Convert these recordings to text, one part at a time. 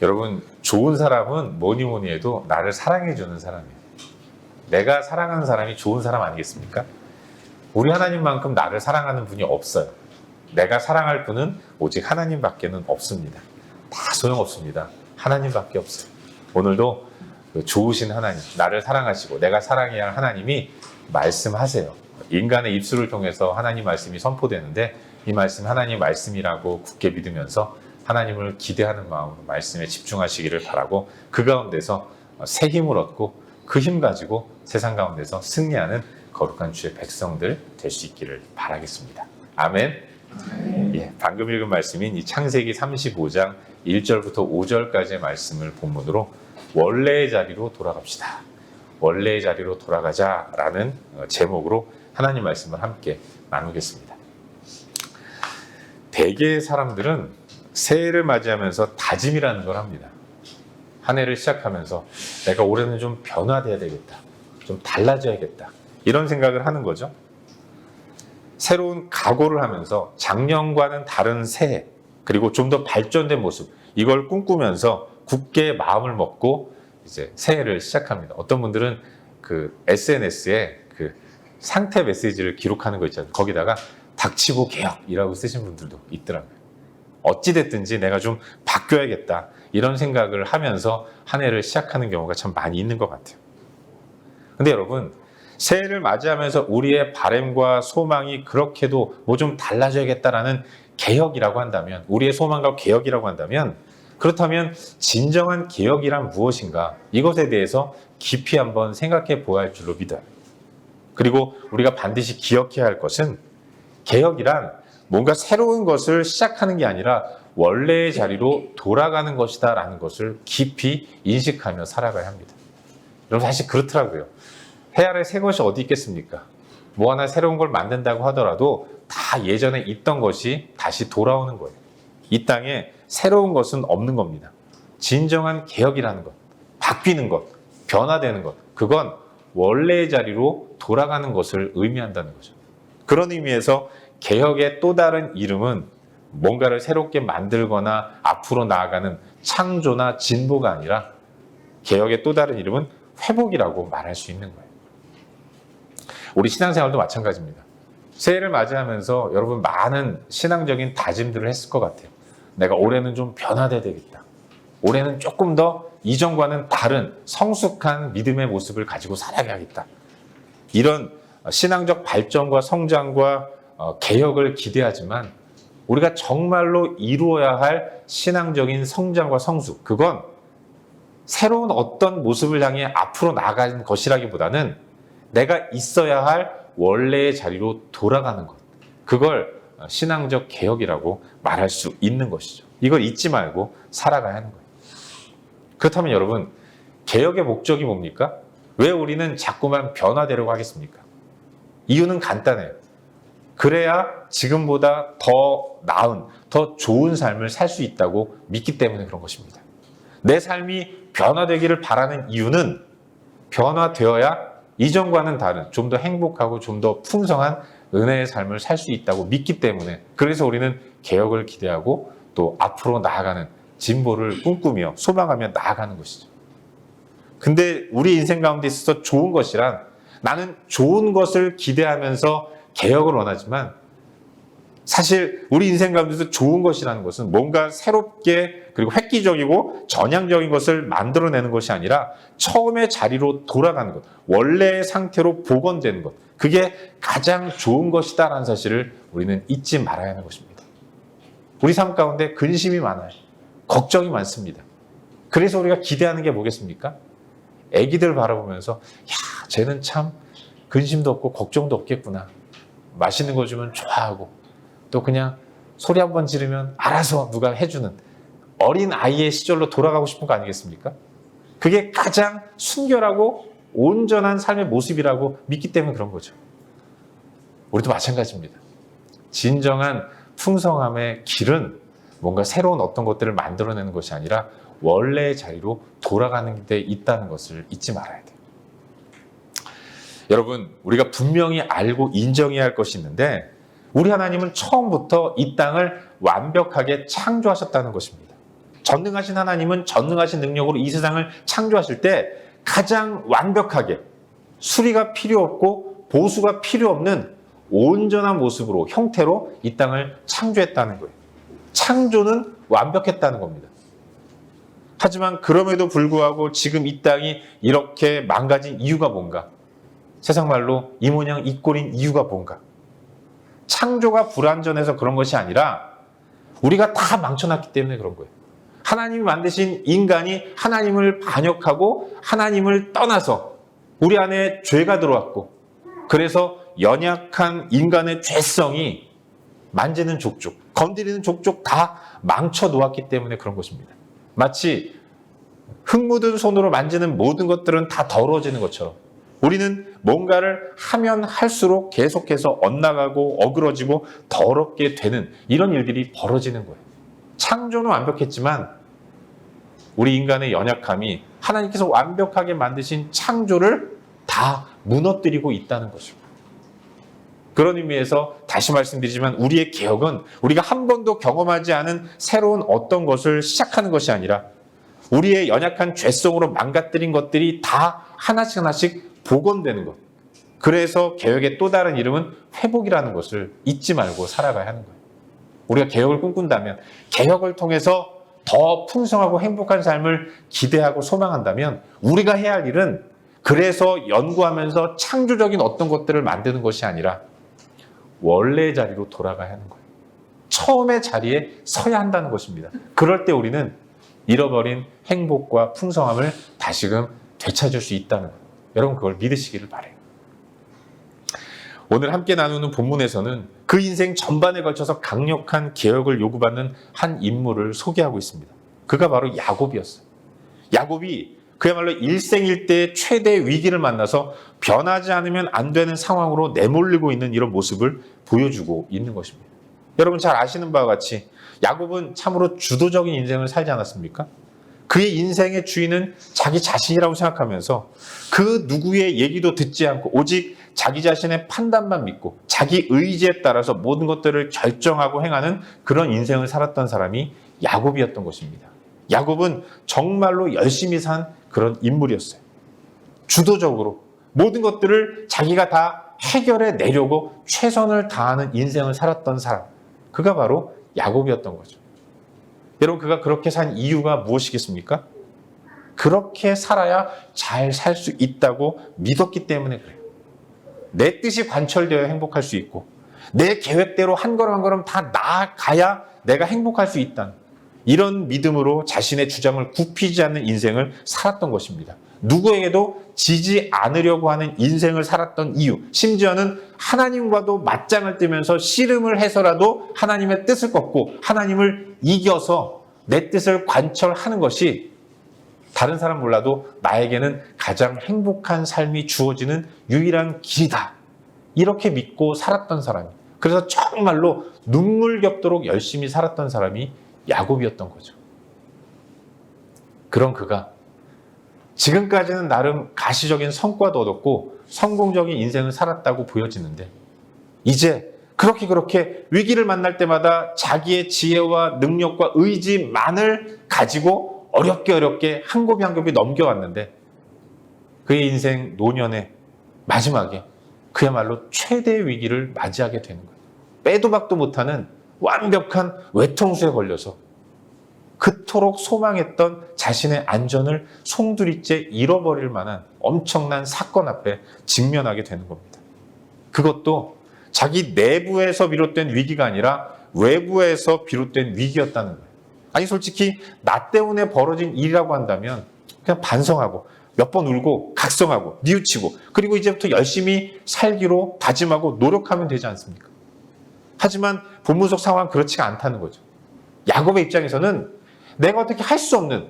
여러분, 좋은 사람은 뭐니 뭐니 해도 나를 사랑해주는 사람이에요. 내가 사랑하는 사람이 좋은 사람 아니겠습니까? 우리 하나님만큼 나를 사랑하는 분이 없어요. 내가 사랑할 분은 오직 하나님밖에는 없습니다. 다 소용없습니다. 하나님밖에 없어요. 오늘도 좋으신 하나님, 나를 사랑하시고 내가 사랑해야 할 하나님이 말씀하세요. 인간의 입술을 통해서 하나님 말씀이 선포되는데 이 말씀 하나님 말씀이라고 굳게 믿으면서 하나님을 기대하는 마음으로 말씀에 집중하시기를 바라고 그 가운데서 새 힘을 얻고 그 힘 가지고 세상 가운데서 승리하는 거룩한 주의 백성들 될 수 있기를 바라겠습니다. 아멘. 예, 방금 읽은 말씀인 이 창세기 35장 1절부터 5절까지의 말씀을 본문으로 원래의 자리로 돌아갑시다. 원래의 자리로 돌아가자라는 제목으로 하나님 말씀을 함께 나누겠습니다. 대개의 사람들은 새해를 맞이하면서 다짐이라는 걸 합니다. 한 해를 시작하면서 내가 올해는 좀 변화돼야 되겠다. 좀 달라져야겠다. 이런 생각을 하는 거죠. 새로운 각오를 하면서 작년과는 다른 새해, 그리고 좀 더 발전된 모습, 이걸 꿈꾸면서 굳게 마음을 먹고 이제 새해를 시작합니다. 어떤 분들은 그 SNS에 그 상태 메시지를 기록하는 거 있잖아요. 거기다가 닥치고 개혁이라고 쓰신 분들도 있더라고요. 어찌됐든지 내가 좀 바뀌어야겠다. 이런 생각을 하면서 한 해를 시작하는 경우가 참 많이 있는 것 같아요. 근데 여러분, 새해를 맞이하면서 우리의 바람과 소망이 그렇게도 뭐 좀 달라져야겠다라는 개혁이라고 한다면, 우리의 소망과 개혁이라고 한다면, 그렇다면 진정한 개혁이란 무엇인가? 이것에 대해서 깊이 한번 생각해 보아야 할 줄로 믿어요. 그리고 우리가 반드시 기억해야 할 것은 개혁이란 뭔가 새로운 것을 시작하는 게 아니라 원래의 자리로 돌아가는 것이다 라는 것을 깊이 인식하며 살아가야 합니다. 여러분, 사실 그렇더라고요. 해 아래 새 것이 어디 있겠습니까? 뭐 하나 새로운 걸 만든다고 하더라도 다 예전에 있던 것이 다시 돌아오는 거예요. 이 땅에 새로운 것은 없는 겁니다. 진정한 개혁이라는 것, 바뀌는 것, 변화되는 것, 그건 원래의 자리로 돌아가는 것을 의미한다는 거죠. 그런 의미에서 개혁의 또 다른 이름은 뭔가를 새롭게 만들거나 앞으로 나아가는 창조나 진보가 아니라 개혁의 또 다른 이름은 회복이라고 말할 수 있는 거예요. 우리 신앙생활도 마찬가지입니다. 새해를 맞이하면서 여러분 많은 신앙적인 다짐들을 했을 것 같아요. 내가 올해는 좀 변화돼야 되겠다. 올해는 조금 더 이전과는 다른 성숙한 믿음의 모습을 가지고 살아가야겠다. 이런 신앙적 발전과 성장과 개혁을 기대하지만 우리가 정말로 이루어야 할 신앙적인 성장과 성숙, 그건 새로운 어떤 모습을 향해 앞으로 나아가는 것이라기보다는 내가 있어야 할 원래의 자리로 돌아가는 것, 그걸 신앙적 개혁이라고 말할 수 있는 것이죠. 이걸 잊지 말고 살아가야 하는 거예요. 그렇다면 여러분, 개혁의 목적이 뭡니까? 왜 우리는 자꾸만 변화되려고 하겠습니까? 이유는 간단해요. 그래야 지금보다 더 나은, 더 좋은 삶을 살 수 있다고 믿기 때문에 그런 것입니다. 내 삶이 변화되기를 바라는 이유는 변화되어야 이전과는 다른, 좀 더 행복하고 좀 더 풍성한 은혜의 삶을 살 수 있다고 믿기 때문에, 그래서 우리는 개혁을 기대하고 또 앞으로 나아가는 진보를 꿈꾸며 소망하며 나아가는 것이죠. 근데 우리 인생 가운데 있어서 좋은 것이란, 나는 좋은 것을 기대하면서 개혁을 원하지만 사실 우리 인생 가운데서 좋은 것이라는 것은 뭔가 새롭게 그리고 획기적이고 전향적인 것을 만들어내는 것이 아니라 처음의 자리로 돌아가는 것, 원래의 상태로 복원되는 것, 그게 가장 좋은 것이다라는 사실을 우리는 잊지 말아야 하는 것입니다. 우리 삶 가운데 근심이 많아요. 걱정이 많습니다. 그래서 우리가 기대하는 게 뭐겠습니까? 애기들 바라보면서 야, 쟤는 참 근심도 없고 걱정도 없겠구나. 맛있는 거 주면 좋아하고 또 그냥 소리 한번 지르면 알아서 누가 해주는 어린 아이의 시절로 돌아가고 싶은 거 아니겠습니까? 그게 가장 순결하고 온전한 삶의 모습이라고 믿기 때문에 그런 거죠. 우리도 마찬가지입니다. 진정한 풍성함의 길은 뭔가 새로운 어떤 것들을 만들어내는 것이 아니라 원래의 자리로 돌아가는 데 있다는 것을 잊지 말아야 돼요. 여러분, 우리가 분명히 알고 인정해야 할 것이 있는데, 우리 하나님은 처음부터 이 땅을 완벽하게 창조하셨다는 것입니다. 전능하신 하나님은 전능하신 능력으로 이 세상을 창조하실 때 가장 완벽하게 수리가 필요 없고 보수가 필요 없는 온전한 모습으로, 형태로 이 땅을 창조했다는 거예요. 창조는 완벽했다는 겁니다. 하지만 그럼에도 불구하고 지금 이 땅이 이렇게 망가진 이유가 뭔가? 세상 말로 이 모양 이 꼴인 이유가 뭔가? 창조가 불완전해서 그런 것이 아니라 우리가 다 망쳐놨기 때문에 그런 거예요. 하나님이 만드신 인간이 하나님을 반역하고 하나님을 떠나서 우리 안에 죄가 들어왔고, 그래서 연약한 인간의 죄성이 만지는 족족, 건드리는 족족 다 망쳐 놓았기 때문에 그런 것입니다. 마치 흙 묻은 손으로 만지는 모든 것들은 다 더러워지는 것처럼 우리는 뭔가를 하면 할수록 계속해서 엇나가고 어그러지고 더럽게 되는 이런 일들이 벌어지는 거예요. 창조는 완벽했지만 우리 인간의 연약함이 하나님께서 완벽하게 만드신 창조를 다 무너뜨리고 있다는 거죠. 그런 의미에서 다시 말씀드리지만 우리의 개혁은 우리가 한 번도 경험하지 않은 새로운 어떤 것을 시작하는 것이 아니라 우리의 연약한 죄성으로 망가뜨린 것들이 다 하나씩 하나씩 복원되는 것. 그래서 개혁의 또 다른 이름은 회복이라는 것을 잊지 말고 살아가야 하는 거예요. 우리가 개혁을 꿈꾼다면, 개혁을 통해서 더 풍성하고 행복한 삶을 기대하고 소망한다면 우리가 해야 할 일은 그래서 연구하면서 창조적인 어떤 것들을 만드는 것이 아니라 원래의 자리로 돌아가야 하는 거예요. 처음의 자리에 서야 한다는 것입니다. 그럴 때 우리는 잃어버린 행복과 풍성함을 다시금 되찾을 수 있다는 거예요. 여러분 그걸 믿으시기를 바라요. 오늘 함께 나누는 본문에서는 그 인생 전반에 걸쳐서 강력한 개혁을 요구받는 한 인물을 소개하고 있습니다. 그가 바로 야곱이었어요. 야곱이 그야말로 일생일대의 최대 위기를 만나서 변하지 않으면 안 되는 상황으로 내몰리고 있는 이런 모습을 보여주고 있는 것입니다. 여러분 잘 아시는 바와 같이 야곱은 참으로 주도적인 인생을 살지 않았습니까? 그의 인생의 주인은 자기 자신이라고 생각하면서 그 누구의 얘기도 듣지 않고 오직 자기 자신의 판단만 믿고 자기 의지에 따라서 모든 것들을 결정하고 행하는 그런 인생을 살았던 사람이 야곱이었던 것입니다. 야곱은 정말로 열심히 산 그런 인물이었어요. 주도적으로 모든 것들을 자기가 다 해결해 내려고 최선을 다하는 인생을 살았던 사람, 그가 바로 야곱이었던 거죠. 여러분 그가 그렇게 산 이유가 무엇이겠습니까? 그렇게 살아야 잘 살 수 있다고 믿었기 때문에 그래요. 내 뜻이 관철되어야 행복할 수 있고 내 계획대로 한 걸음 한 걸음 다 나아가야 내가 행복할 수 있다는 이런 믿음으로 자신의 주장을 굽히지 않는 인생을 살았던 것입니다. 누구에게도 지지 않으려고 하는 인생을 살았던 이유, 심지어는 하나님과도 맞짱을 뜨면서 씨름을 해서라도 하나님의 뜻을 꺾고 하나님을 이겨서 내 뜻을 관철하는 것이 다른 사람 몰라도 나에게는 가장 행복한 삶이 주어지는 유일한 길이다. 이렇게 믿고 살았던 사람이, 그래서 정말로 눈물 겹도록 열심히 살았던 사람이 야곱이었던 거죠. 그런 그가 지금까지는 나름 가시적인 성과도 얻었고 성공적인 인생을 살았다고 보여지는데 이제 그렇게 위기를 만날 때마다 자기의 지혜와 능력과 의지만을 가지고 어렵게 한 곱이 한 곱이 넘겨왔는데 그의 인생 노년의 마지막에 그야말로 최대의 위기를 맞이하게 되는 거예요. 빼도 박도 못하는 완벽한 외통수에 걸려서 그토록 소망했던 자신의 안전을 송두리째 잃어버릴 만한 엄청난 사건 앞에 직면하게 되는 겁니다. 그것도 자기 내부에서 비롯된 위기가 아니라 외부에서 비롯된 위기였다는 거예요. 아니 솔직히 나 때문에 벌어진 일이라고 한다면 그냥 반성하고 몇 번 울고 각성하고 뉘우치고 그리고 이제부터 열심히 살기로 다짐하고 노력하면 되지 않습니까? 하지만 본문 속 상황은 그렇지가 않다는 거죠. 야곱의 입장에서는 내가 어떻게 할 수 없는,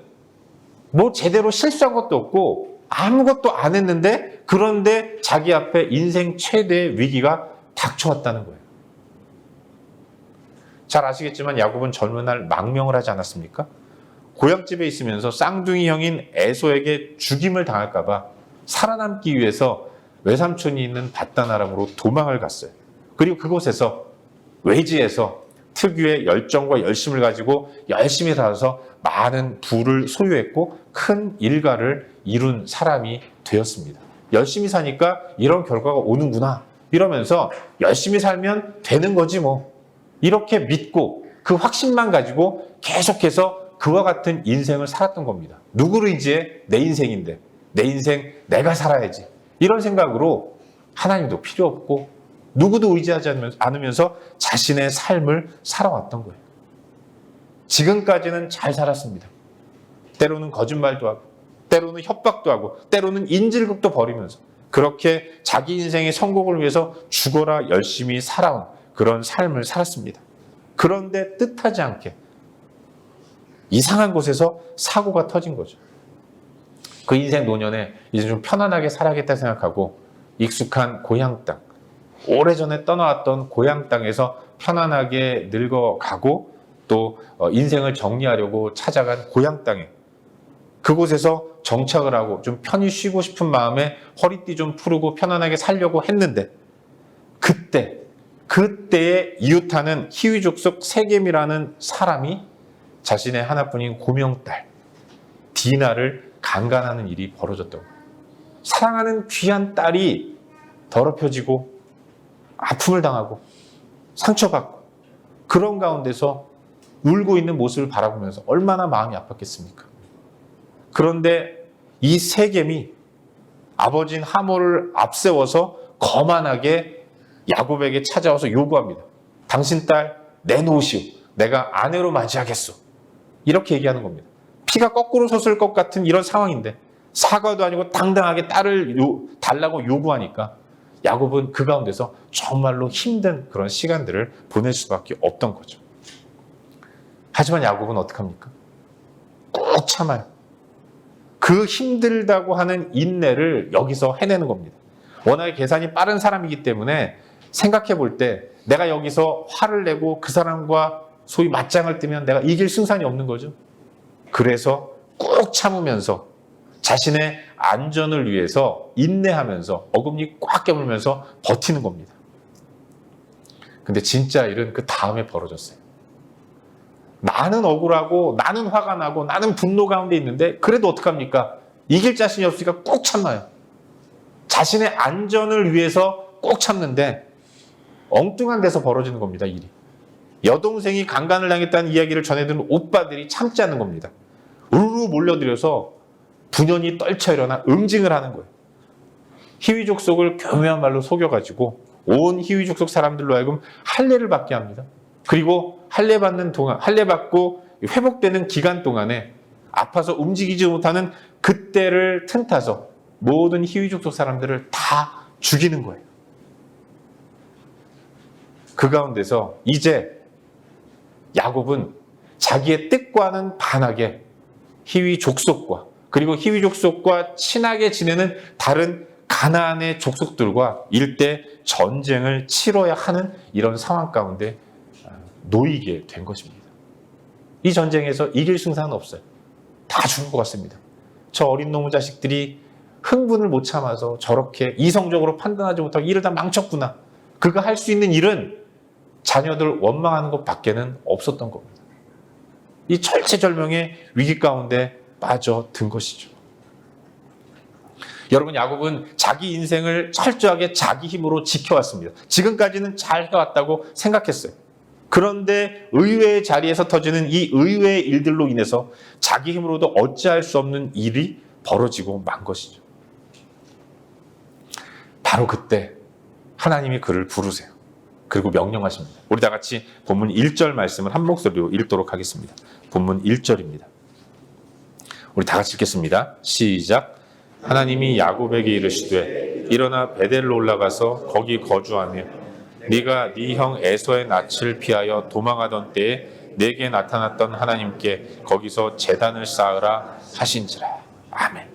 뭐 제대로 실수한 것도 없고 아무것도 안 했는데 그런데 자기 앞에 인생 최대의 위기가 닥쳐왔다는 거예요. 잘 아시겠지만 야곱은 젊은 날 망명을 하지 않았습니까? 고향집에 있으면서 쌍둥이 형인 에서에게 죽임을 당할까 봐 살아남기 위해서 외삼촌이 있는 밧단 아람으로 도망을 갔어요. 그리고 그곳에서 외지에서 특유의 열정과 열심을 가지고 열심히 살아서 많은 부를 소유했고 큰 일가를 이룬 사람이 되었습니다. 열심히 사니까 이런 결과가 오는구나 이러면서 열심히 살면 되는 거지 뭐, 이렇게 믿고 그 확신만 가지고 계속해서 그와 같은 인생을 살았던 겁니다. 누구를 의지해? 내 인생인데 내 인생 내가 살아야지, 이런 생각으로 하나님도 필요 없고 누구도 의지하지 않으면서 자신의 삶을 살아왔던 거예요. 지금까지는 잘 살았습니다. 때로는 거짓말도 하고 때로는 협박도 하고 때로는 인질극도 벌이면서 그렇게 자기 인생의 성공을 위해서 죽어라 열심히 살아온 그런 삶을 살았습니다. 그런데 뜻하지 않게 이상한 곳에서 사고가 터진 거죠. 그 인생 노년에 이제 좀 편안하게 살아야겠다 생각하고 익숙한 고향 땅, 오래전에 떠나왔던 고향 땅에서 편안하게 늙어가고 또 인생을 정리하려고 찾아간 고향 땅에, 그곳에서 정착을 하고 좀 편히 쉬고 싶은 마음에 허리띠 좀 풀고 편안하게 살려고 했는데 그때에 이웃하는 히위족속 세겜이라는 사람이 자신의 하나뿐인 고명딸 디나를 강간하는 일이 벌어졌다고. 사랑하는 귀한 딸이 더럽혀지고 아픔을 당하고 상처받고 그런 가운데서 울고 있는 모습을 바라보면서 얼마나 마음이 아팠겠습니까? 그런데 이 세겜이 아버지인 하모를 앞세워서 거만하게 야곱에게 찾아와서 요구합니다. 당신 딸 내놓으시오. 내가 아내로 맞이하겠소. 이렇게 얘기하는 겁니다. 피가 거꾸로 솟을 것 같은 이런 상황인데 사과도 아니고 당당하게 딸을 달라고 요구하니까 야곱은 그 가운데서 정말로 힘든 그런 시간들을 보낼 수밖에 없던 거죠. 하지만 야곱은 어떡합니까? 꾹 참아요. 그 힘들다고 하는 인내를 여기서 해내는 겁니다. 워낙에 계산이 빠른 사람이기 때문에 생각해 볼 때 내가 여기서 화를 내고 그 사람과 소위 맞짱을 뜨면 내가 이길 승산이 없는 거죠. 그래서 꾹 참으면서 자신의 안전을 위해서 인내하면서 어금니 꽉 깨물면서 버티는 겁니다. 근데 진짜 일은 그 다음에 벌어졌어요. 나는 억울하고 나는 화가 나고 나는 분노 가운데 있는데 그래도 어떡합니까? 이길 자신이 없으니까 꾹 참아요. 자신의 안전을 위해서 꾹 참는데 엉뚱한 데서 벌어지는 겁니다. 일이. 여동생이 강간을 당했다는 이야기를 전해드는 오빠들이 참지 않는 겁니다. 우르르 몰려들여서 분연히 떨쳐 일어나 응징을 하는 거예요. 히위족 속을 교묘한 말로 속여가지고 온 히위족 속 사람들로 하여금 할례를 받게 합니다. 그리고 할례 받고 회복되는 기간 동안에 아파서 움직이지 못하는 그때를 틈타서 모든 히위족 속 사람들을 다 죽이는 거예요. 그 가운데서 이제 야곱은 자기의 뜻과는 반하게 히위 족속과 그리고 히위 족속과 친하게 지내는 다른 가나안의 족속들과 일대 전쟁을 치러야 하는 이런 상황 가운데 놓이게 된 것입니다. 이 전쟁에서 이길 승산은 없어요. 다 죽을 것 같습니다. 저 어린 놈의 자식들이 흥분을 못 참아서 저렇게 이성적으로 판단하지 못하고 일을 다 망쳤구나. 그가 할 수 있는 일은 자녀들 원망하는 것밖에는 없었던 겁니다. 이 절체절명의 위기 가운데 빠져든 것이죠. 여러분, 야곱은 자기 인생을 철저하게 자기 힘으로 지켜왔습니다. 지금까지는 잘 해왔다고 생각했어요. 그런데 의외의 자리에서 터지는 이 의외의 일들로 인해서 자기 힘으로도 어찌할 수 없는 일이 벌어지고 만 것이죠. 바로 그때 하나님이 그를 부르세요. 그리고 명령하십니다. 우리 다 같이 본문 1절 말씀을 한 목소리로 읽도록 하겠습니다. 본문 1절입니다. 우리 다 같이 읽겠습니다. 시작. 하나님이 야곱에게 이르시되 일어나 베델로 올라가서 거기 거주하며 네가 네 형 에서의 낯을 피하여 도망하던 때에 내게 나타났던 하나님께 거기서 제단을 쌓으라 하신지라. 아멘.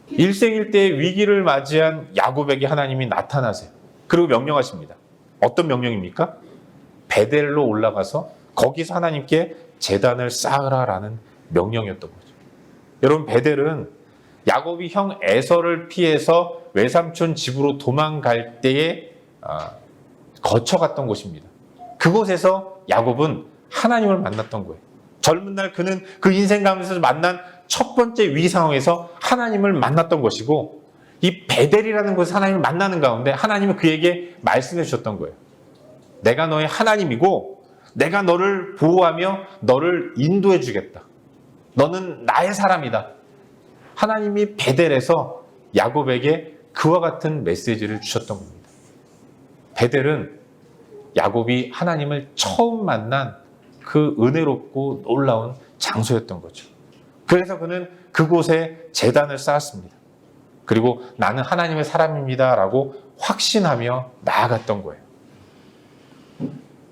일생일대의 위기를 맞이한 야곱에게 하나님이 나타나세요. 그리고 명령하십니다. 어떤 명령입니까? 베델로 올라가서 거기서 하나님께 제단을 쌓으라라는 명령이었던 거죠. 여러분, 베델은 야곱이 형 에서를 피해서 외삼촌 집으로 도망갈 때에 거쳐갔던 곳입니다. 그곳에서 야곱은 하나님을 만났던 거예요. 젊은 날 그는 그 인생 가운데서 만난 첫 번째 위기 상황에서 하나님을 만났던 것이고, 이 베델이라는 곳에서 하나님을 만나는 가운데 하나님은 그에게 말씀해 주셨던 거예요. 내가 너의 하나님이고 내가 너를 보호하며 너를 인도해 주겠다. 너는 나의 사람이다. 하나님이 베델에서 야곱에게 그와 같은 메시지를 주셨던 겁니다. 베델은 야곱이 하나님을 처음 만난 그 은혜롭고 놀라운 장소였던 거죠. 그래서 그는 그곳에 제단을 쌓았습니다. 그리고 나는 하나님의 사람입니다 라고 확신하며 나아갔던 거예요.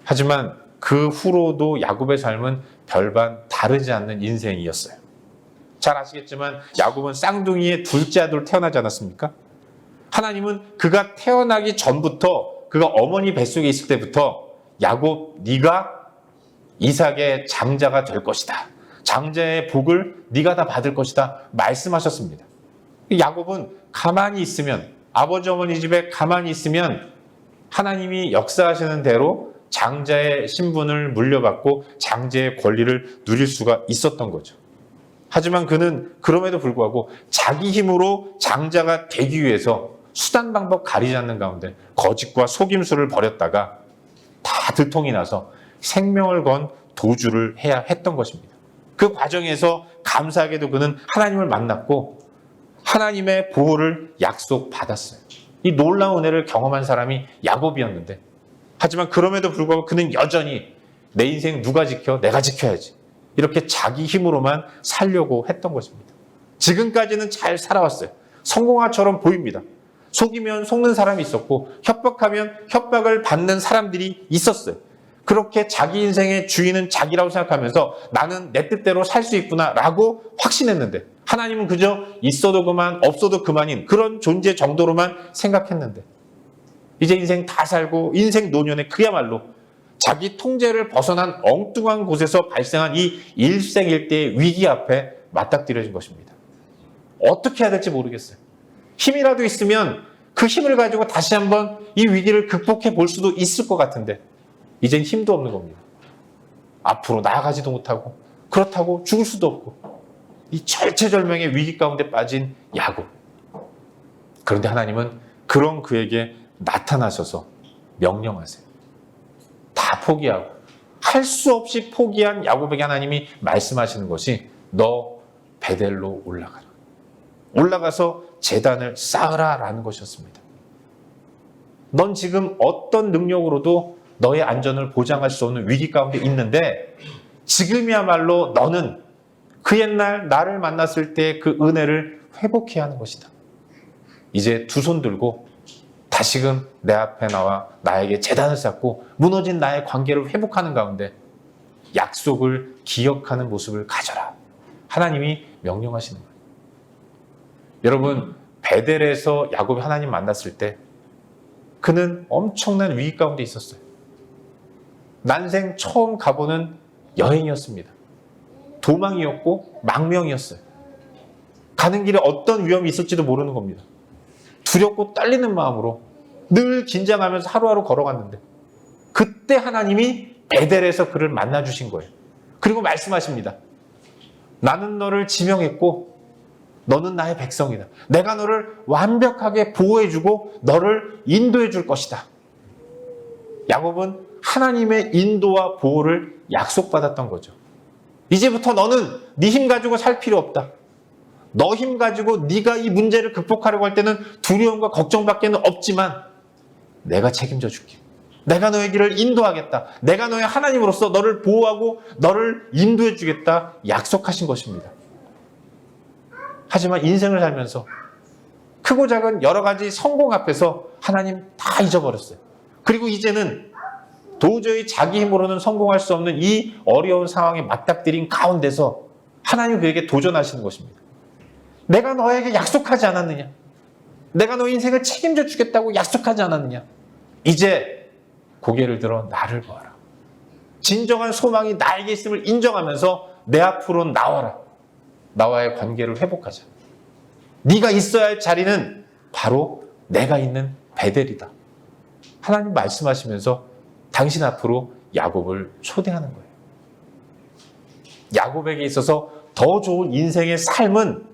하지만 그 후로도 야곱의 삶은 별반 다르지 않는 인생이었어요. 잘 아시겠지만 야곱은 쌍둥이의 둘째 아들로 태어나지 않았습니까? 하나님은 그가 태어나기 전부터, 그가 어머니 뱃속에 있을 때부터 야곱, 네가 이삭의 장자가 될 것이다. 장자의 복을 네가 다 받을 것이다. 말씀하셨습니다. 야곱은 가만히 있으면, 아버지 어머니 집에 가만히 있으면 하나님이 역사하시는 대로 장자의 신분을 물려받고 장자의 권리를 누릴 수가 있었던 거죠. 하지만 그는 그럼에도 불구하고 자기 힘으로 장자가 되기 위해서 수단 방법 가리지 않는 가운데 거짓과 속임수를 벌였다가 다 들통이 나서 생명을 건 도주를 해야 했던 것입니다. 그 과정에서 감사하게도 그는 하나님을 만났고 하나님의 보호를 약속받았어요. 이 놀라운 은혜를 경험한 사람이 야곱이었는데, 하지만 그럼에도 불구하고 그는 여전히 내 인생 누가 지켜? 내가 지켜야지. 이렇게 자기 힘으로만 살려고 했던 것입니다. 지금까지는 잘 살아왔어요. 성공아처럼 보입니다. 속이면 속는 사람이 있었고 협박하면 협박을 받는 사람들이 있었어요. 그렇게 자기 인생의 주인은 자기라고 생각하면서 나는 내 뜻대로 살 수 있구나 라고 확신했는데, 하나님은 그저 있어도 그만 없어도 그만인 그런 존재 정도로만 생각했는데, 이제 인생 다 살고 인생 노년에 그야말로 자기 통제를 벗어난 엉뚱한 곳에서 발생한 이 일생일대의 위기 앞에 맞닥뜨려진 것입니다. 어떻게 해야 될지 모르겠어요. 힘이라도 있으면 그 힘을 가지고 다시 한번 이 위기를 극복해 볼 수도 있을 것 같은데 이젠 힘도 없는 겁니다. 앞으로 나아가지도 못하고 그렇다고 죽을 수도 없고 이 절체절명의 위기 가운데 빠진 야곱. 그런데 하나님은 그런 그에게 나타나셔서 명령하세요. 다 포기하고 할 수 없이 포기한 야곱에게 하나님이 말씀하시는 것이 너 베델로 올라가라. 올라가서 제단을 쌓으라 라는 것이었습니다. 넌 지금 어떤 능력으로도 너의 안전을 보장할 수 없는 위기 가운데 있는데 지금이야말로 너는 그 옛날 나를 만났을 때 그 은혜를 회복해야 하는 것이다. 이제 두 손 들고 다시금 내 앞에 나와 나에게 제단을 쌓고 무너진 나의 관계를 회복하는 가운데 약속을 기억하는 모습을 가져라. 하나님이 명령하시는 거예요. 여러분, 베델에서 야곱이 하나님 만났을 때 그는 엄청난 위기 가운데 있었어요. 난생 처음 가보는 여행이었습니다. 도망이었고 망명이었어요. 가는 길에 어떤 위험이 있을지도 모르는 겁니다. 두렵고 떨리는 마음으로 늘 긴장하면서 하루하루 걸어갔는데 그때 하나님이 베델에서 그를 만나주신 거예요. 그리고 말씀하십니다. 나는 너를 지명했고 너는 나의 백성이다. 내가 너를 완벽하게 보호해주고 너를 인도해 줄 것이다. 야곱은 하나님의 인도와 보호를 약속받았던 거죠. 이제부터 너는 네 힘 가지고 살 필요 없다. 너 힘 가지고 네가 이 문제를 극복하려고 할 때는 두려움과 걱정밖에 없지만 내가 책임져 줄게. 내가 너의 길을 인도하겠다. 내가 너의 하나님으로서 너를 보호하고 너를 인도해 주겠다 약속하신 것입니다. 하지만 인생을 살면서 크고 작은 여러 가지 성공 앞에서 하나님 다 잊어버렸어요. 그리고 이제는 도저히 자기 힘으로는 성공할 수 없는 이 어려운 상황에 맞닥뜨린 가운데서 하나님 그에게 도전하시는 것입니다. 내가 너에게 약속하지 않았느냐? 내가 너 인생을 책임져 주겠다고 약속하지 않았느냐? 이제 고개를 들어 나를 보아라. 진정한 소망이 나에게 있음을 인정하면서 내 앞으로 나와라. 나와의 관계를 회복하자. 네가 있어야 할 자리는 바로 내가 있는 베델이다. 하나님 말씀하시면서 당신 앞으로 야곱을 초대하는 거예요. 야곱에게 있어서 더 좋은 인생의 삶은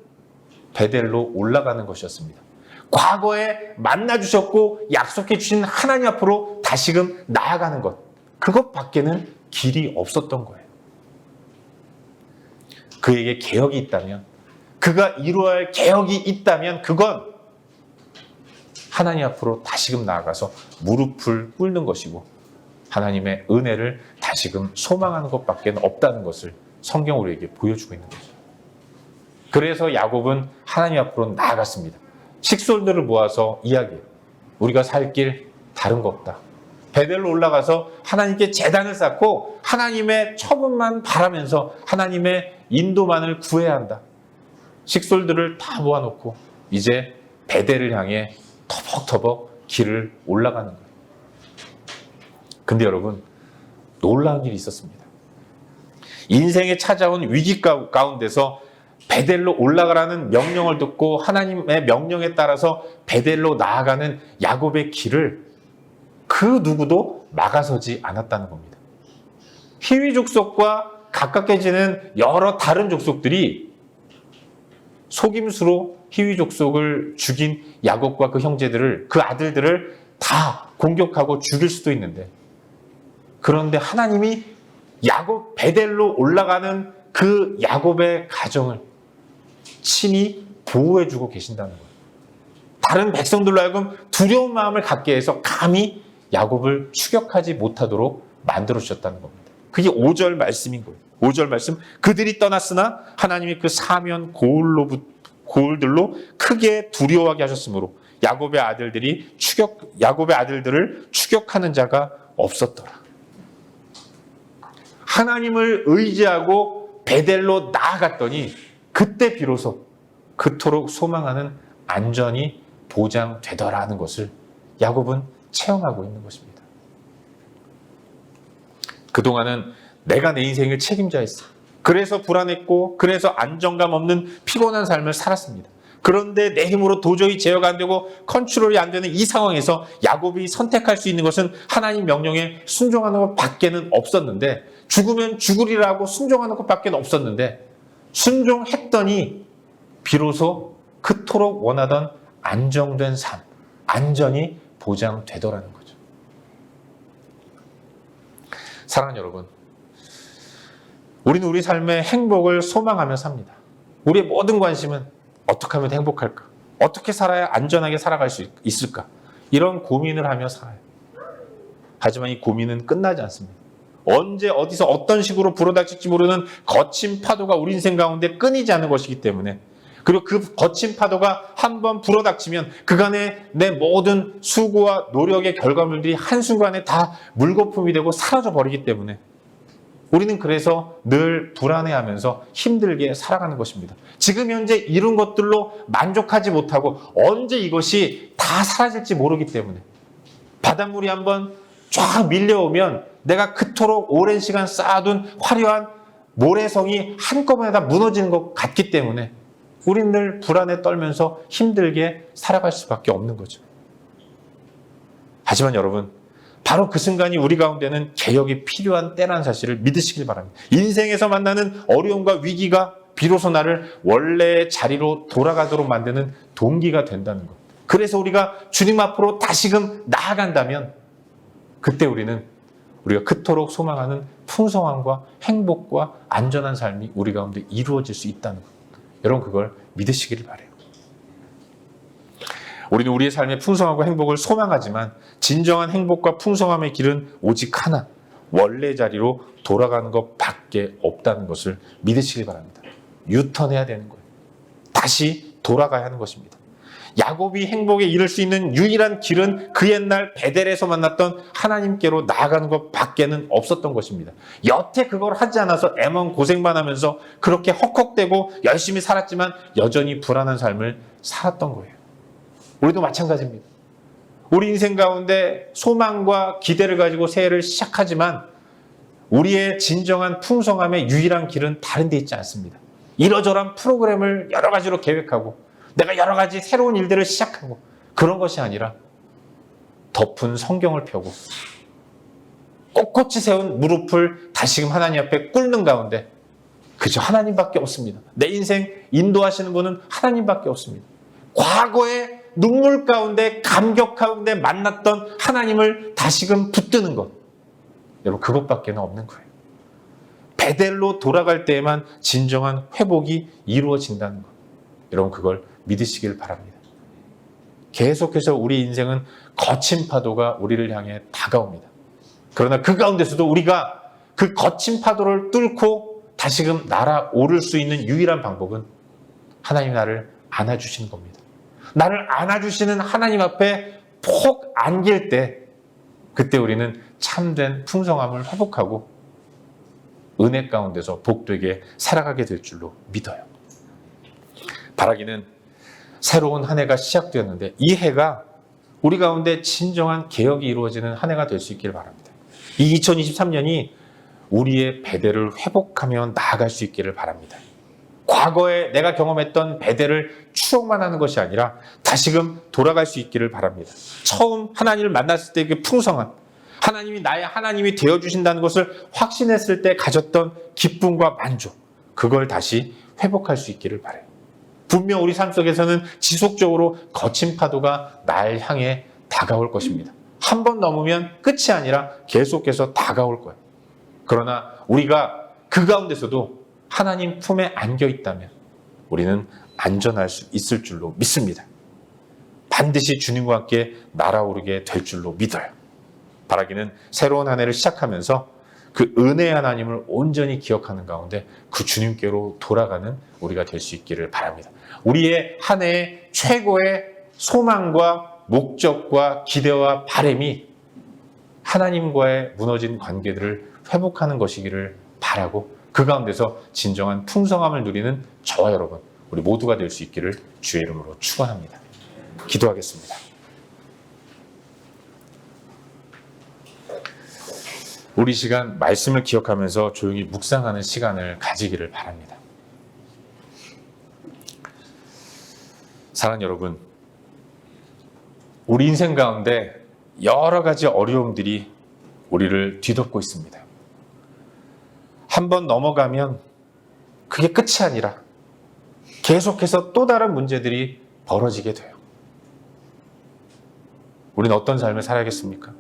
베델로 올라가는 것이었습니다. 과거에 만나주셨고 약속해 주신 하나님 앞으로 다시금 나아가는 것, 그것밖에는 길이 없었던 거예요. 그에게 개혁이 있다면, 그가 이루어야 할 개혁이 있다면 그건 하나님 앞으로 다시금 나아가서 무릎을 꿇는 것이고 하나님의 은혜를 다시금 소망하는 것밖에 없다는 것을 성경 우리에게 보여주고 있는 거죠. 그래서 야곱은 하나님 앞으로 나아갔습니다. 식솔들을 모아서 이야기해요. 우리가 살 길 다른 거 없다. 베델로 올라가서 하나님께 제단을 쌓고 하나님의 처분만 바라면서 하나님의 인도만을 구해야 한다. 식솔들을 다 모아놓고 이제 베델을 향해 터벅터벅 길을 올라가는 거예요. 근데 여러분, 놀라운 일이 있었습니다. 인생에 찾아온 위기 가운데서 베델로 올라가라는 명령을 듣고 하나님의 명령에 따라서 베델로 나아가는 야곱의 길을 그 누구도 막아서지 않았다는 겁니다. 히위 족속과 가깝게 지는 여러 다른 족속들이 속임수로 히위 족속을 죽인 야곱과 그 형제들을, 그 아들들을 다 공격하고 죽일 수도 있는데, 그런데 하나님이 야곱 베델로 올라가는 그 야곱의 가정을 친히 보호해주고 계신다는 거예요. 다른 백성들로 하여금 두려운 마음을 갖게 해서 감히 야곱을 추격하지 못하도록 만들어 주셨다는 겁니다. 그게 5절 말씀인 거예요. 5절 말씀, 그들이 떠났으나 하나님이 그 사면 고울들로 크게 두려워하게 하셨으므로 야곱의 아들들을 추격하는 자가 없었더라. 하나님을 의지하고 베델로 나아갔더니 그때 비로소 그토록 소망하는 안전이 보장되더라는 것을 야곱은 체험하고 있는 것입니다. 그동안은 내가 내 인생을 책임져야 했어. 그래서 불안했고, 그래서 안정감 없는 피곤한 삶을 살았습니다. 그런데 내 힘으로 도저히 제어가 안 되고 컨트롤이 안 되는 이 상황에서 야곱이 선택할 수 있는 것은 하나님 명령에 순종하는 것밖에는 없었는데, 죽으면 죽으리라고 순종하는 것밖에 없었는데, 순종했더니 비로소 그토록 원하던 안정된 삶, 안전이 보장되더라는 거죠. 사랑하는 여러분, 우리는 우리 삶의 행복을 소망하며 삽니다. 우리의 모든 관심은 어떻게 하면 행복할까? 어떻게 살아야 안전하게 살아갈 수 있을까? 이런 고민을 하며 살아요. 하지만 이 고민은 끝나지 않습니다. 언제 어디서 어떤 식으로 불어닥칠지 모르는 거친 파도가 우리 인생 가운데 끊이지 않는 것이기 때문에, 그리고 그 거친 파도가 한번 불어닥치면 그간의 내 모든 수고와 노력의 결과물들이 한순간에 다 물거품이 되고 사라져 버리기 때문에 우리는 그래서 늘 불안해하면서 힘들게 살아가는 것입니다. 지금 현재 이룬 것들로 만족하지 못하고 언제 이것이 다 사라질지 모르기 때문에, 바닷물이 한번 쫙 밀려오면 내가 그토록 오랜 시간 쌓아둔 화려한 모래성이 한꺼번에 다 무너지는 것 같기 때문에 우리는 늘 불안에 떨면서 힘들게 살아갈 수밖에 없는 거죠. 하지만 여러분, 바로 그 순간이 우리 가운데는 개혁이 필요한 때라는 사실을 믿으시길 바랍니다. 인생에서 만나는 어려움과 위기가 비로소 나를 원래의 자리로 돌아가도록 만드는 동기가 된다는 것. 그래서 우리가 주님 앞으로 다시금 나아간다면 그때 우리가 그토록 소망하는 풍성함과 행복과 안전한 삶이 우리 가운데 이루어질 수 있다는 것. 여러분, 그걸 믿으시기를 바라요. 우리는 우리의 삶의 풍성함과 행복을 소망하지만 진정한 행복과 풍성함의 길은 오직 하나, 원래 자리로 돌아가는 것밖에 없다는 것을 믿으시길 바랍니다. 유턴해야 되는 거예요. 다시 돌아가야 하는 것입니다. 야곱이 행복에 이를 수 있는 유일한 길은 그 옛날 베델에서 만났던 하나님께로 나아가는 것밖에는 없었던 것입니다. 여태 그걸 하지 않아서 애먼 고생만 하면서 그렇게 헉헉대고 열심히 살았지만 여전히 불안한 삶을 살았던 거예요. 우리도 마찬가지입니다. 우리 인생 가운데 소망과 기대를 가지고 새해를 시작하지만 우리의 진정한 풍성함의 유일한 길은 다른 데 있지 않습니다. 이러저러한 프로그램을 여러 가지로 계획하고 내가 여러 가지 새로운 일들을 시작하고 그런 것이 아니라 덮은 성경을 펴고 꼿꼿이 세운 무릎을 다시금 하나님 앞에 꿇는 가운데 그저 하나님밖에 없습니다. 내 인생 인도하시는 분은 하나님밖에 없습니다. 과거의 눈물 가운데 감격 가운데 만났던 하나님을 다시금 붙드는 것, 여러분 그것밖에 없는 거예요. 베델로 돌아갈 때에만 진정한 회복이 이루어진다는 것, 여러분 그걸 믿으시길 바랍니다. 계속해서 우리 인생은 거친 파도가 우리를 향해 다가옵니다. 그러나 그 가운데서도 우리가 그 거친 파도를 뚫고 다시금 날아오를 수 있는 유일한 방법은 하나님 나를 안아주시는 겁니다. 나를 안아주시는 하나님 앞에 폭 안길 때 그때 우리는 참된 풍성함을 회복하고 은혜 가운데서 복되게 살아가게 될 줄로 믿어요. 바라기는 새로운 한 해가 시작되었는데 이 해가 우리 가운데 진정한 개혁이 이루어지는 한 해가 될 수 있기를 바랍니다. 이 2023년이 우리의 베델을 회복하며 나아갈 수 있기를 바랍니다. 과거에 내가 경험했던 베델을 추억만 하는 것이 아니라 다시금 돌아갈 수 있기를 바랍니다. 처음 하나님을 만났을 때 그 풍성한 하나님이 나의 하나님이 되어주신다는 것을 확신했을 때 가졌던 기쁨과 만족, 그걸 다시 회복할 수 있기를 바라요. 분명 우리 삶 속에서는 지속적으로 거친 파도가 날 향해 다가올 것입니다. 한 번 넘으면 끝이 아니라 계속해서 다가올 거예요. 그러나 우리가 그 가운데서도 하나님 품에 안겨 있다면 우리는 안전할 수 있을 줄로 믿습니다. 반드시 주님과 함께 날아오르게 될 줄로 믿어요. 바라기는 새로운 한 해를 시작하면서 그 은혜의 하나님을 온전히 기억하는 가운데 그 주님께로 돌아가는 우리가 될 수 있기를 바랍니다. 우리의 한 해의 최고의 소망과 목적과 기대와 바람이 하나님과의 무너진 관계들을 회복하는 것이기를 바라고 그 가운데서 진정한 풍성함을 누리는 저와 여러분, 우리 모두가 될 수 있기를 주의 이름으로 축원합니다. 기도하겠습니다. 우리 시간 말씀을 기억하면서 조용히 묵상하는 시간을 가지기를 바랍니다. 사랑하는 여러분, 우리 인생 가운데 여러 가지 어려움들이 우리를 뒤덮고 있습니다. 한 번 넘어가면 그게 끝이 아니라 계속해서 또 다른 문제들이 벌어지게 돼요. 우리는 어떤 삶을 살아야겠습니까?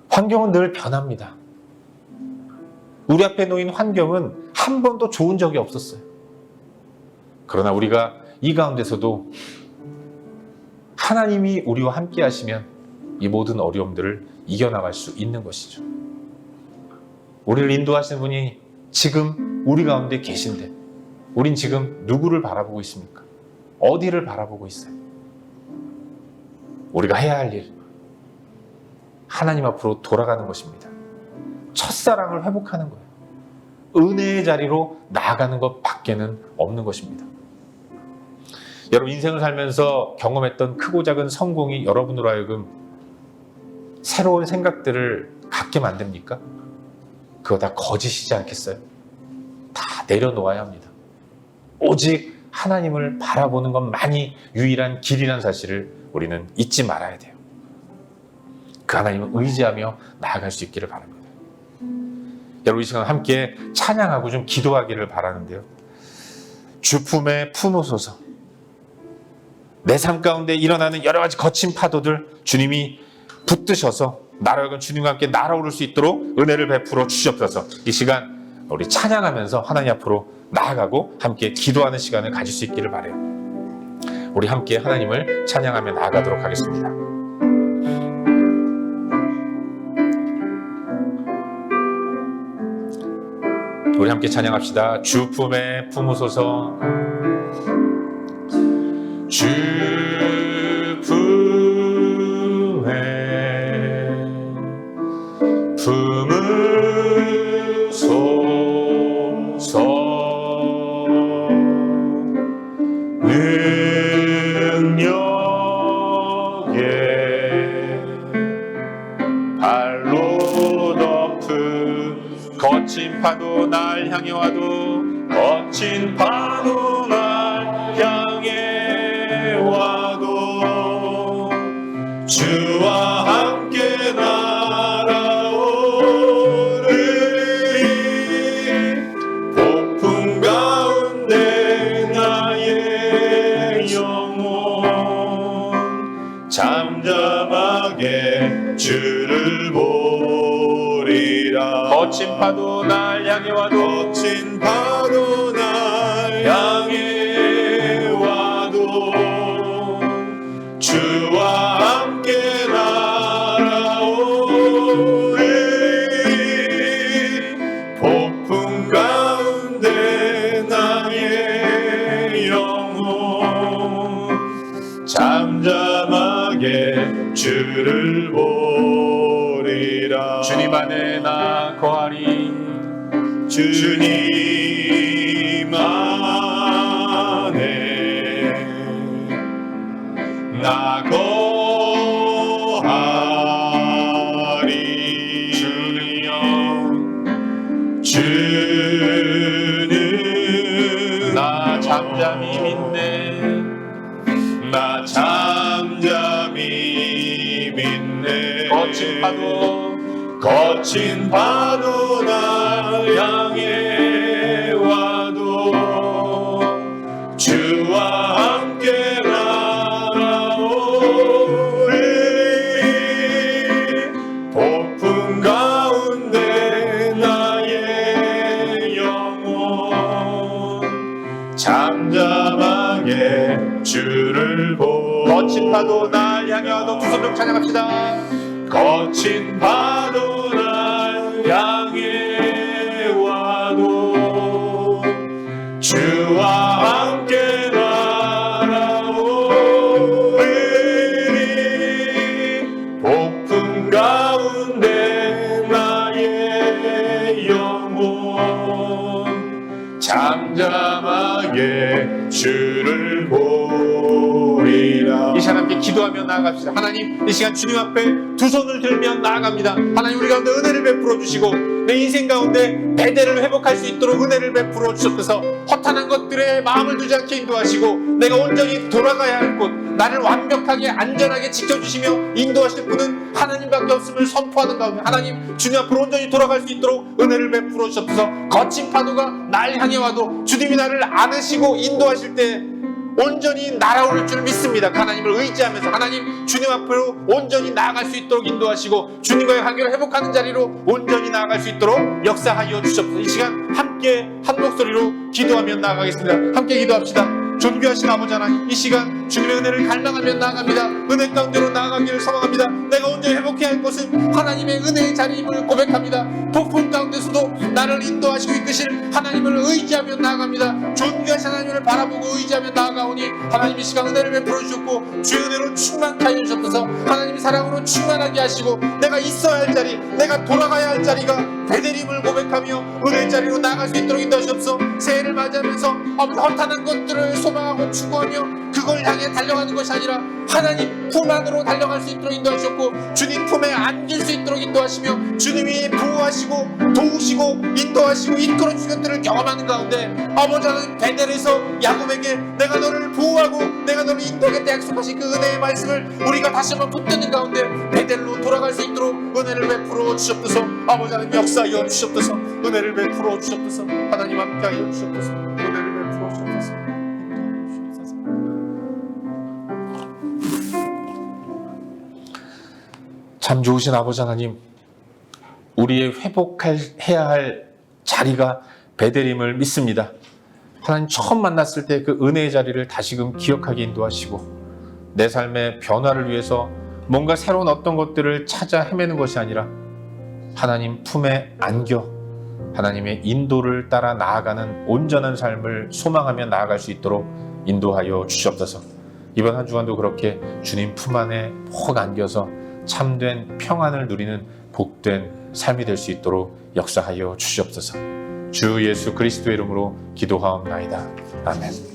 환경은 늘 변합니다. 우리 앞에 놓인 환경은 한 번도 좋은 적이 없었어요. 그러나 우리가 이 가운데서도 하나님이 우리와 함께 하시면 이 모든 어려움들을 이겨나갈 수 있는 것이죠. 우리를 인도하시는 분이 지금 우리 가운데 계신데 우린 지금 누구를 바라보고 있습니까? 어디를 바라보고 있어요? 우리가 해야 할 일, 하나님 앞으로 돌아가는 것입니다. 첫사랑을 회복하는 거예요. 은혜의 자리로 나아가는 것 밖에는 없는 것입니다. 여러분 인생을 살면서 경험했던 크고 작은 성공이 여러분으로 하여금 새로운 생각들을 갖게 만듭니까? 그거 다 거짓이지 않겠어요? 다 내려놓아야 합니다. 오직 하나님을 바라보는 것만이 유일한 길이라는 사실을 우리는 잊지 말아야 돼요. 그 하나님을 의지하며 나아갈 수 있기를 바랍니다. 여러분 이 시간 함께 찬양하고 좀 기도하기를 바라는데요. 주 품에 품으소서. 내 삶 가운데 일어나는 여러 가지 거친 파도들 주님이 붙드셔서 나라가 주님과 함께 날아오를 수 있도록 은혜를 베풀어 주시옵소서. 이 시간 우리 찬양하면서 하나님 앞으로 나아가고 함께 기도하는 시간을 가질 수 있기를 바라요. 우리 함께 하나님을 찬양하며 나아가도록 하겠습니다. 우리 함께 찬양합시다. 주 품에 품으소서. 주 품에 품으소서. 능력에 발로 덮은 거친 파도 날 향해 와도 거친 파도 날 향해 와도 주와 함께 잠잠하게 주를 보리라. 거친 파도 날 향해 와도 거친 파도 날 향해 와도 주와 함께 날아오리. 폭풍 가운데 나의 영혼 잠잠하게 주를 보리라. 주님 안에 나 거하리. 주님 안에 나 거하리. 주는 나 잠잠히 믿네. 나 잠잠히 믿네. 거친 파도 날 향해 와도 주와 함께 날아오리. 폭풍 가운데 나의 영혼 잠잠하게 주를 거친 파도 날 향해 와도 두 손 좀 찬양합시다. 거친 파도 날 향해 와도 주와 함께 날아오리. 폭풍 가운데 나의 영혼 잠잠하게 주를 보리라. 이 시간 함께 기도하며 나아갑시다. 하나님, 이 시간 주님 앞에 두 손을 들며 나아갑니다. 하나님, 우리 가운데 은혜를 베풀어 주시고 내 인생 가운데 배대를 회복할 수 있도록 은혜를 베풀어 주셔서 허탄한 것들에 마음을 두지 않게 인도하시고 내가 온전히 돌아가야 할 곳, 나를 완벽하게 안전하게 지켜주시며 인도하실 분은 하나님밖에 없음을 선포하는 가운데 하나님, 주님 앞으로 온전히 돌아갈 수 있도록 은혜를 베풀어 주셔서 거친 파도가 날 향해 와도 주님이 나를 안으시고 인도하실 때 온전히 날아오를 줄 믿습니다. 하나님을 의지하면서 하나님, 주님 앞으로 온전히 나아갈 수 있도록 인도하시고 주님과의 관계를 회복하는 자리로 온전히 나아갈 수 있도록 역사하여 주시옵소서. 이 시간 함께 한 목소리로 기도하며 나아가겠습니다. 함께 기도합시다. 존귀하신 아버지 하나님, 이 시간 주님의 은혜를 갈망하며 나아갑니다. 은혜 가운데로 나아가기를 소망합니다. 내가 온전히 회복해야 할 것은 하나님의 은혜의 자리임을 고백합니다. 폭풍 가운데서도 나를 인도하시고 이끄실 하나님을 의지하며 나아갑니다. 존귀하신 하나님을 바라보고 의지하며 나아가오니 하나님, 이 시간 은혜를 베풀어 주셨고 주의 은혜로 충만케 하여 주셔서 하나님의 사랑으로 충만하게 하시고 내가 있어야 할 자리, 내가 돌아가야 할 자리가 베델임을 고백하며 은혜의 자리로 나아갈 수 있도록 인도하시옵소서. 새해를 맞이하면서 허탄한 것들을 소망하고 추구하며 그걸 향해 달려가는 것이 아니라 하나님 품 안으로 달려갈 수 있도록 인도하셨고 주님 품에 안길 수 있도록 인도하시며 주님이 보호하시고 도우시고 인도하시고 이끌어 주시는 것들을 경험하는 가운데 아버지 하나님, 베델에서 야곱에게 내가 너를 보호하고 내가 너를 인도하겠다 약속하신 그 은혜의 말씀을 우리가 다시 한번 붙드는 가운데 베델로 돌아갈 수 있도록 은혜를 베풀어 주셨소서. 아버지 하나님, 역사하여 주셨소서. 은혜를 베풀어 주셨소서. 하나님, 함께하여 주셨소서. 은혜를 베풀어 주셨소서. 참 좋으신 아버지 하나님, 우리의 회복해야 할 자리가 베델임을 믿습니다. 하나님, 처음 만났을 때 그 은혜의 자리를 다시금 기억하게 인도하시고 내 삶의 변화를 위해서 뭔가 새로운 어떤 것들을 찾아 헤매는 것이 아니라 하나님 품에 안겨 하나님의 인도를 따라 나아가는 온전한 삶을 소망하며 나아갈 수 있도록 인도하여 주시옵소서. 이번 한 주간도 그렇게 주님 품 안에 푹 안겨서 참된 평안을 누리는 복된 삶이 될 수 있도록 역사하여 주시옵소서. 주 예수 그리스도의 이름으로 기도하옵나이다. 아멘.